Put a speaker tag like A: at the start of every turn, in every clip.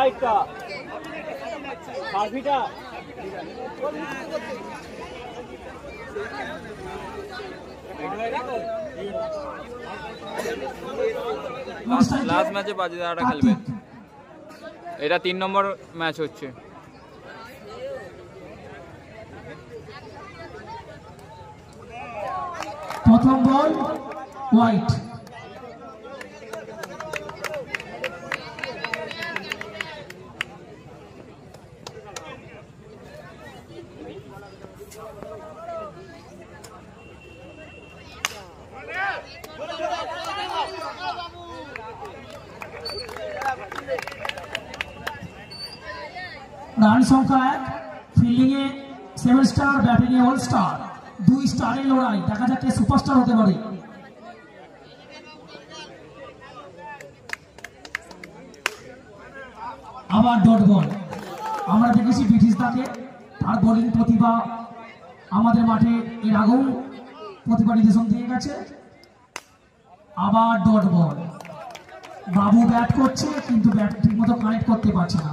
A: লাইটটা পারফিটা
B: লাস্ট ম্যাচে বাজিদারটা খেলবে। এটা 3 নম্বর ম্যাচ হচ্ছে।
C: প্রথম বল হোয়াইট। রান সংখ্যা 1, ফিল্ডিং এ 7 স্টার, ব্যাটিং এ অল স্টার। 2 স্টারের লড়াই, দেখা যাক কে সুপারস্টার হতে পারে। আবার ডট বল। আমরা দেখেছি ব্রিটিশ দাকে, তার বোলিং প্রতিভা আমাদের মাঠে এর আগেও প্রতিভা নিদর্শন দিয়ে গেছে। আবার ডট বল। বাবু ব্যাট করছে কিন্তু ব্যাট ঠিক মতো কানেক্ট করতে পারছে না।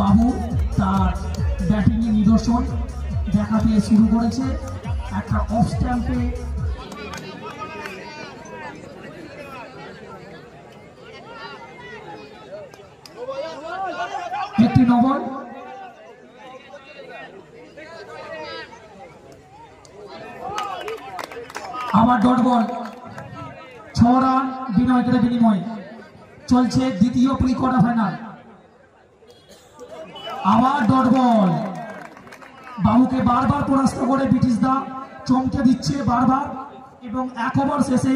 C: বাবু তার ব্যাটিং এর নিদর্শন দেখাতে শুরু করেছে। একটা অফ স্ট্যাম্পে একটি নবল। আবার ডট বল। 6 রান বিনা উইকেটের বিনিময়ে চলছে দ্বিতীয় প্রি কোয়ার্টার ফাইনাল। আবার ডট বল। বাবুকে বারবার পরাস্ত করে ব্রিটিশ দা চমকে দিচ্ছে বারবার, এবং 1 ওভার শেষে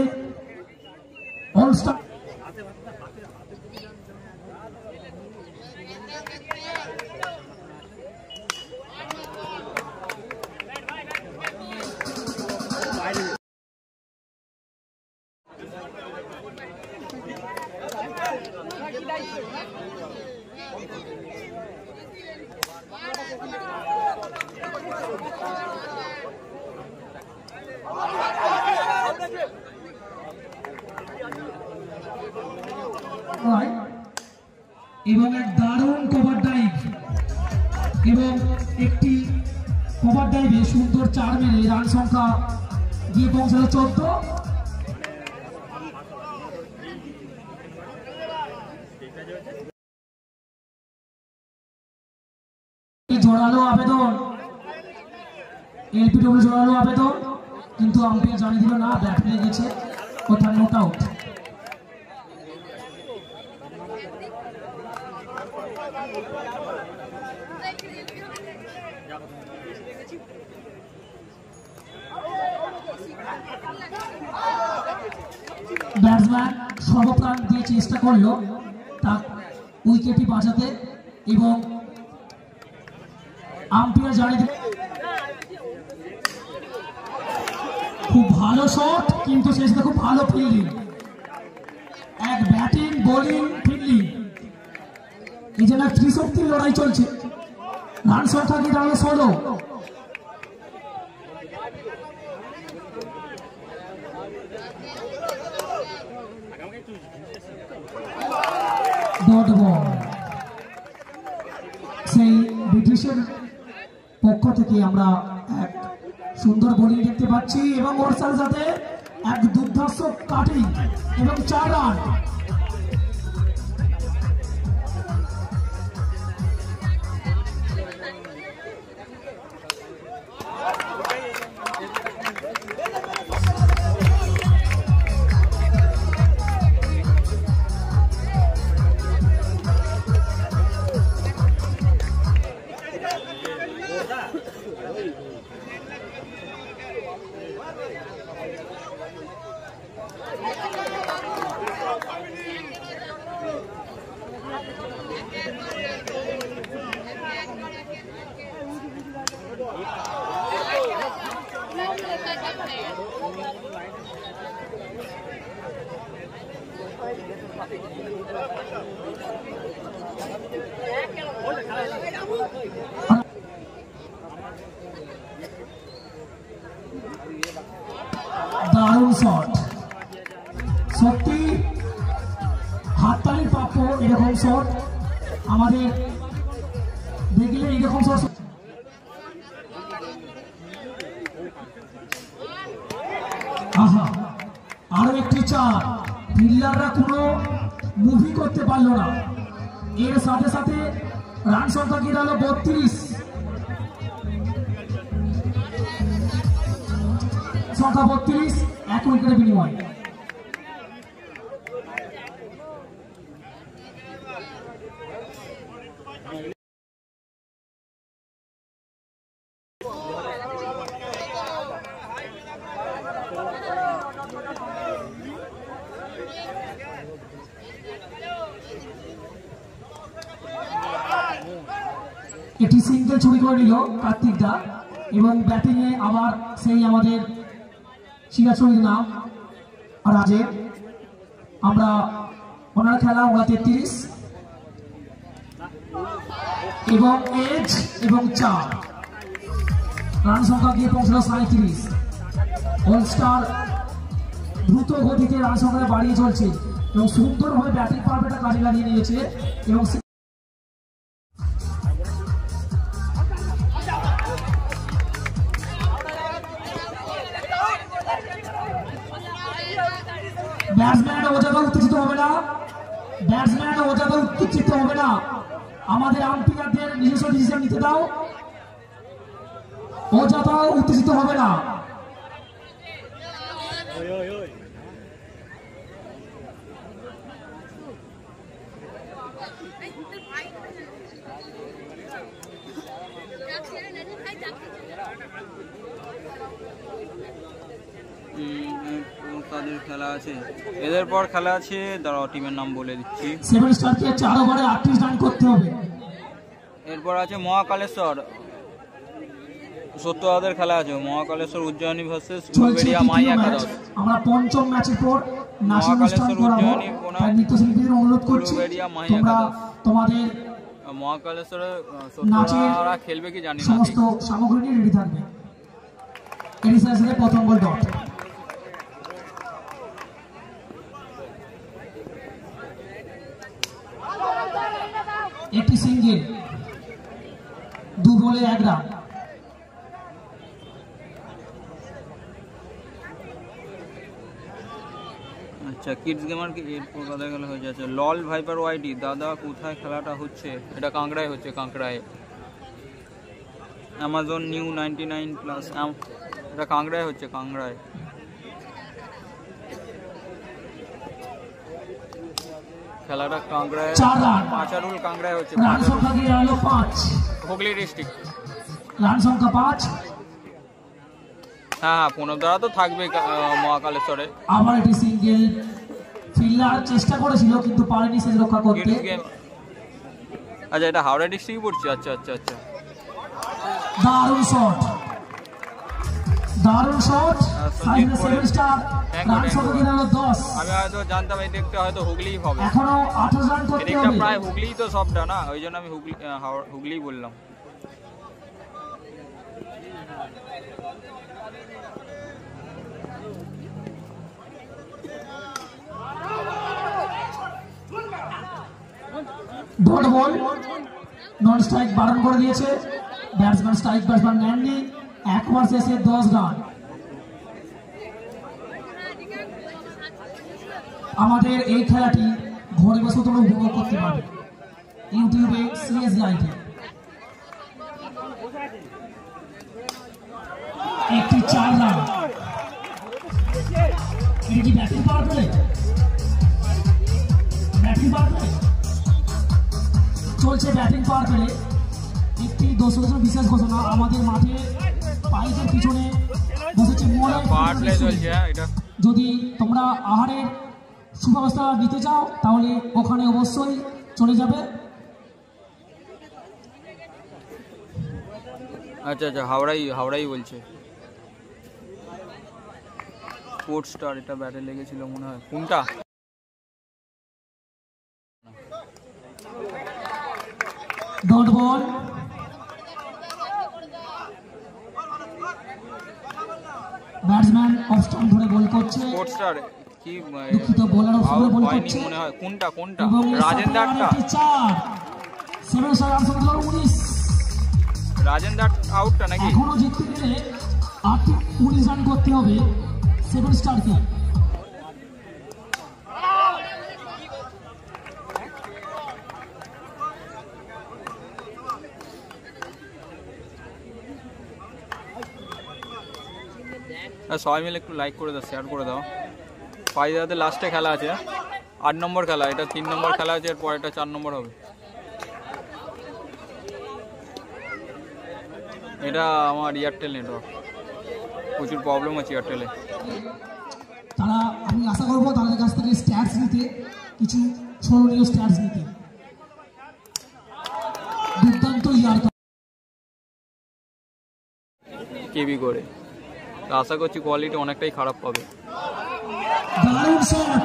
C: অলস্টার এবং এক দারুণ কভার ডাইভ, এবং একটি কভার ডাইভে সুন্দর 4 মেরে রান সংখ্যা গিয়ে পৌঁছালো 14। জোরালো আবেদন, এলপিডব্লিউ জোরালো আবেদন, কিন্তু আম্পায়ার জানিয়ে দিল না, ব্যাট হয়ে গেছে, কোথাও নোট আউট। ব্যাটসম্যান সর্বপ্রাণ দিয়ে চেষ্টা করলো তার উইকেটটি বাঁচাতে, এবং আম্পায়ার জানিয়ে দিল খুব ভালো শট, কিন্তু শেষে খুব ভালো ফিল্ডিং। এক ব্যাটিং, বোলিং, ফিল্ডিং, এই জন্য ত্রিশক্তির লড়াই চলছে। রান সংখ্যা কি দাঁড়ালো 16। Dot ball. সেই ব্রিটিশের পক্ষ থেকে আমরা এক সুন্দর বোলিং দেখতে পাচ্ছি, এবং ওর সাথে সাথে এক দুর্ধর্ষ কাটিং এবং 4 রান। শট, সত্যি হাততালির প্রাপ্য এরকম শট আমাদের দেখলে এরকম শট। আহা, আরো একটি চার, ফিল্ডাররা কোনো মুভি করতে পারলো না, এর সাথে সাথে রান সংখ্যা গিয়ে গেল 32, সংখ্যা 32, 1 উইকেটের বিনিময়। একটি সিঙ্গেল চুরি করে নিল কার্তিক দা এবং ব্যাটিং এ আবার সেই আমাদের চিরাচরিত নাম রাজে। আমরা ওনার খেলা ওরা 33 এবং এজ এবং 4, রান সংখ্যা গিয়ে পৌঁছল 37। অলস্টার দ্রুত গতিতে রান সংখ্যা বাড়িয়ে চলছে এবং সুন্দরভাবে ব্যাটিং পারফেক্টটা কাজে লাগিয়ে নিয়েছে এবং ব্যাটসম্যান অযথা উত্তেজিত হবে না, ব্যাটসম্যান অযথা উত্তেজিত হবে না, আমাদের আম্পায়ারদের নিজস্ব ডিসিশন নিতে দাও, অযথা উত্তেজিত হবে না।
B: তাদের খেলা আছে, এদের পর খেলা আছে, দাঁড়াও টিমের নাম বলে দিচ্ছি।
C: 7 স্টারকে 4 ওভারে 38 রান করতে হবে।
B: এরপর আছে মহাকালেশ্বর, 70 ওভারের খেলা আছে, মহাকালেশ্বর উজ্জয়িনী ভার্সেস ব্লুবেরিয়া মাই একাদশ।
C: আমরা পঞ্চম ম্যাচের পর
B: মহাকালেশ্বর উজ্জয়িনী
C: নৃত্যশিল্পীদের অনুরোধ করছি
B: ব্লুবেরিয়া মাই
C: তোমরা
B: একাদশ।
C: তোমাদের
B: মহাকালেশ্বরে
C: নাচের
B: খেলবে কি জানি না,
C: সমস্ত সামগ্রী নিয়ে রেডি থাকবে। এডিসাইসের প্রথম বল ডট, একটি সিঙ্গেল, 2 বলে 1 রান।
B: আচ্ছা, কিডস গেমার কি এরপর কাদের খেলা হয়ে যাচ্ছে। লল ভাইপার ওয়াইডি, দাদা কোথায় খেলাটা হচ্ছে? এটা কাঁকড়ায় হচ্ছে, কাঁকড়ায়। অ্যামাজন নিউ 99+, এটা কাঁকড়ায় হচ্ছে, কাঁকড়ায়। খেলাটা কাঁকড়ায়,
C: 4 রান,
B: পাঁচারুল কাঁকড়ায় হচ্ছে,
C: রান সংখ্যা গিয়ে গেল 5,
B: হুগলি ডিস্ট্রিক্ট।
C: রান সংখ্যা 5।
B: হ্যাঁ, 15 দ্বারা তো থাকবে মহাকালেশ্বরে।
C: আবার একটি সিঙ্গেল, ফিল্ডার চেষ্টা করেছিল কিন্তু পারেনি শেষ রক্ষা করতে।
B: আচ্ছা, এটা হাওড়া ডিস্ট্রিক্ট পড়ছে। আচ্ছা আচ্ছা আচ্ছা,
C: দারুণ শট, দারুণ শট, 7 স্টার, রান সংখ্যা গিয়ে গেল 10।
B: আমি হয়তো জানতাম এই দিকটা হয়তো হুগলিই হবে,
C: এখনো 28 রান করতে
B: এদিকটা
C: হবে।
B: প্রায় হুগলিই তো সবটা না, ওই জন্য আমি হুগলিই বললাম।
C: ডট বল, নন স্ট্রাইক বারণ করে দিয়েছে, ব্যাটসম্যান স্ট্রাইক, ব্যাটসম্যান নেননি, 1 ওভার শেষে 10 রান। আমাদের এই খেলাটি ঘরে বসে তোমরা উপভোগ করতে পারবে ইউটিউবে সিএস লাইভে। একটি 4 রান, এটা কি batting power play? Batting power play চলছে, ব্যাটিং পাওয়ার প্লে। একটি দর্শকদের বিশেষ ঘোষণা, আমাদের মাঠে পাইপের পিছনে বসেছে
B: পাওয়ার প্লে চলছে। এটা
C: যদি তোমরা আহারের সুব্যবস্থা দিতে চাও তাহলে ওখানে অবশ্যই চলে যাবে।
B: আচ্ছা আচ্ছা, হাওড়াই বলছে। স্পোর্টস স্টার, এটা ব্যাটে লেগেছিল মনে হয়। কোনটা?
C: Dot ball, batsman batsman off stump ধরে বল করছে।
B: ফোর স্টার কি
C: দুঃখিত, বোলার অফ স্টাম্পে বল
B: হয়নি
C: করছে।
B: মনে হয়। কোনটা
C: এবং
B: রাজেন্দ্রটা?
C: 7 স্টার রান সংগ্রহ 19।
B: রাজেন্দ্র আউটটা নাকি?
C: এখনো জিততে গেলে 19 রান করতে হবে 7 স্টারকে।
B: সবাই মিলে একটু লাইক করে দাও, শেয়ার করে দাও। ফাইজাতে লাস্টে খেলা আছে, 8 নম্বর খেলা। এটা 3 নম্বর খেলা আছে, এরপর এটা 4 নম্বর হবে। এটা আমার এয়ারটেল নেটওয়ার্ক, প্রচুর প্রবলেম হচ্ছে এয়ারটেলে।
C: তারা, আমি আশা করবো তাদের কাছ থেকে স্ট্যাটস নিতে, কিছু স্মরণীয় স্ট্যাটস নিতে। দুর্দান্ত ইয়ার্কার
B: কেবি করে, তো আশা করছি কোয়ালিটি অনেকটাই খারাপ পাবে।
C: দারুণ শট,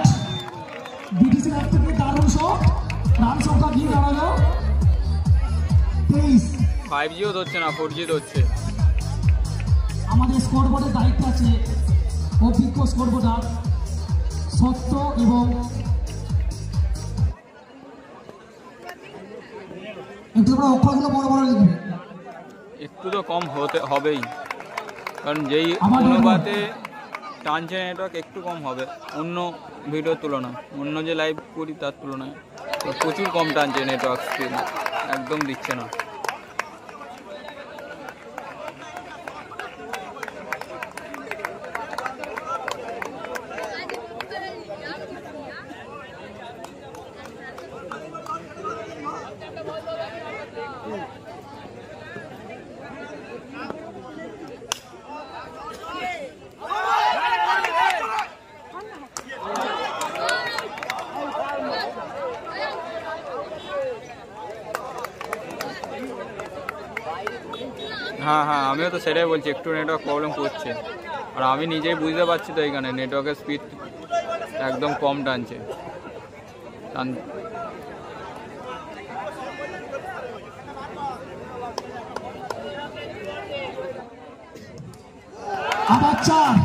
C: বিটিসির হাত থেকে দারুণ শট। রান সংখ্যা গিয়ে দাঁড়ালো 23।
B: 5Gও ধরছে না, 4G ধরছে।
C: আমাদের স্কোরবোর্ডের দায়িত্ব আছে অভিজ্ঞ স্কোরবোর্ডার সত্য এবং একটু তোমরা অক্ষরগুলো বড় বড় লিখবে।
B: একটু তো কম হবেই, কারণ যেই
C: আমার
B: অনুপাতে টানছে নেটওয়ার্ক একটু কম হবে অন্য ভিডিওর তুলনায়, অন্য যে লাইভ করি তার তুলনায়। তো প্রচুর কম টানছে নেটওয়ার্ক, স্পিড একদম দিচ্ছে না। হ্যাঁ হ্যাঁ, আমিও তো সেটাই বলছি, একটু নেটওয়ার্ক প্রবলেম করছে। আর আমি নিজেই বুঝতে পারছি তো, এইখানে নেটওয়ার্কের স্পিড একদম কম টানছে।
C: আবার 4।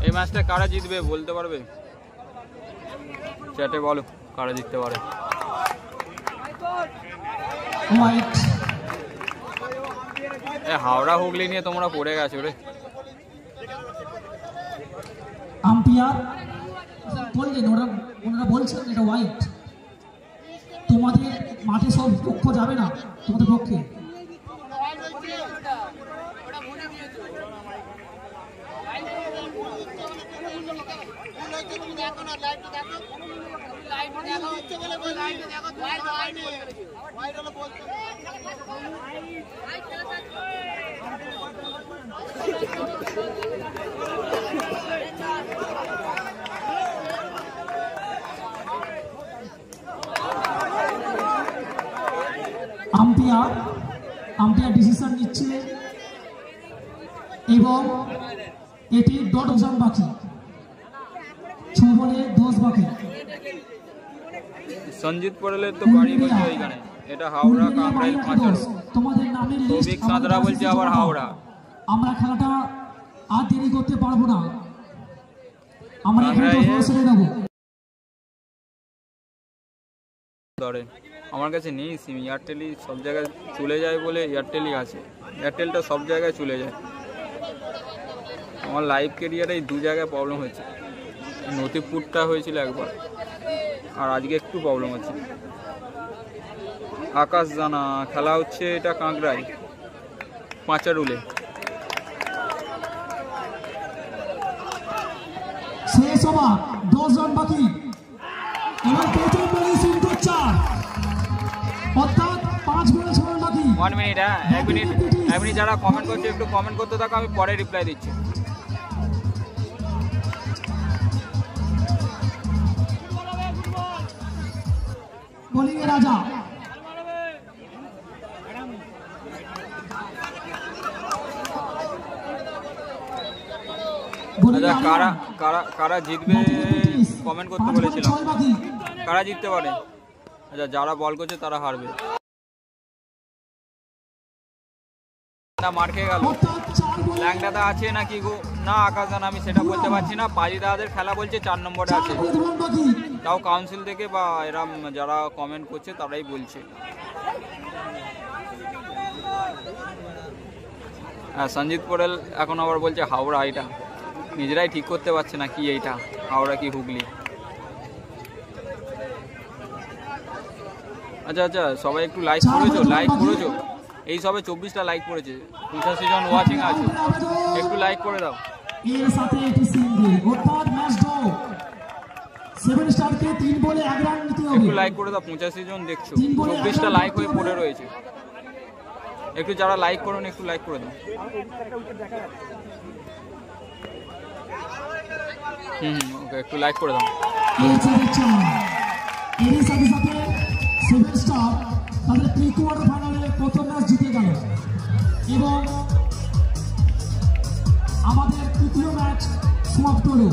B: এই ম্যাচটা কারা জিতবে বলতে পারবে? চ্যাটে বলো কারা জিততে পারে। হাওড়া হুগলি নিয়ে তোমরা পড়ে গেছো রে।
C: আম্পায়ার বললেন, ওনারা বলছেন এটা হোয়াইট। তোমাদের মাঠে সব পক্ষ যাবে না তোমাদের পক্ষে। আম্পায়ার ডিসিশন নিচ্ছে এবং এটি ডট ওজন বাকি, 6 বলে 10 বাকি।
B: সঞ্জিত পড়েলের তো বাড়ি বলছে ওইখানে, এটা হাওড়া কামরাইল পাঁচাড়ো।
C: তোমাদের নামের লিস্ট
B: সাঁতরা বলছে আবার হাওড়া।
C: আমরা খেলাটা আর দেরি করতে পারবো না, আমরা এখানে ছেড়ে দেবো।
B: আমার কাছে নেই সিম, এয়ারটেলই সব জায়গায় চলে যায় বলে এয়ারটেলই আছে। এয়ারটেলটা সব জায়গায় চলে যায়। আমার লাইভ ক্যারিয়ারে এই 2 জায়গায় প্রবলেম হয়েছে। নথিপুরটা হয়েছিল একবার, আর আজকে একটু প্রবলেম হচ্ছে। আকাশ জানা খেলা হচ্ছে, এটা কাঁকড়াই পাঁচারুলে।
C: শেষ ওভার, 10 রান বাকি। এবার প্রথম বলে সিন্ধু 4, অর্থাৎ 5 বলে 6 রান বাকি।
B: 1 মিনিট, হ্যাঁ 1 মিনিট। এমনি যারা কমেন্ট করছে একটু কমেন্ট করতে থাকো, আমি পরে রিপ্লাই দিচ্ছি।
C: বোলিং এ রাজা,
B: আচ্ছা কারা কারা কারা জিতবে কমেন্ট করতে বলেছিলাম, কারা জিততে পারে। আচ্ছা যারা বল করছে তারা হারবে। মার খেয়ে গেল, ল্যাংটাদা আছে নাকি গো? না আকাশদান আমি সেটা বলতে পারছি না। পাজিদাদের খেলা বলছে 4 নম্বরে আছে, তাও কাউন্সিল থেকে বা এরম যারা কমেন্ট করছে তারাই বলছে। হ্যাঁ সঞ্জিত পোরেল এখন আবার বলছে হাওড়া, এইটা নিজেরাই ঠিক করতে পারছে না কি এইটা হাওড়া কি হুগলি। আচ্ছা আচ্ছা সবাই একটু লাইক করেছো, লাইক করেছো, এই সবে 24টা লাইক করেছে, 85 জন ওয়াচিং আছে, একটু লাইক করে দাও।
C: এর সাথে এটি সিঙ্গেল, অর্থাৎ ম্যাচ ড্র। 7 স্টারকে 3 বলে 1 রান নিতে হবে।
B: একটু লাইক করে দাও, 85 জন দেখছো, 24টা লাইক হয়ে পড়ে রয়েছে। একটু যারা লাইক করুন একটু লাইক করে দাও। ওকে একটু লাইক করে দাও।
C: এর সাথে সাথে 7 স্টার তাদের প্রি কোয়ার্টার ফাইনালে প্রথম ম্যাচ জিতে গেল এবং আমাদের তৃতীয় ম্যাচ সমাপ্ত হলো।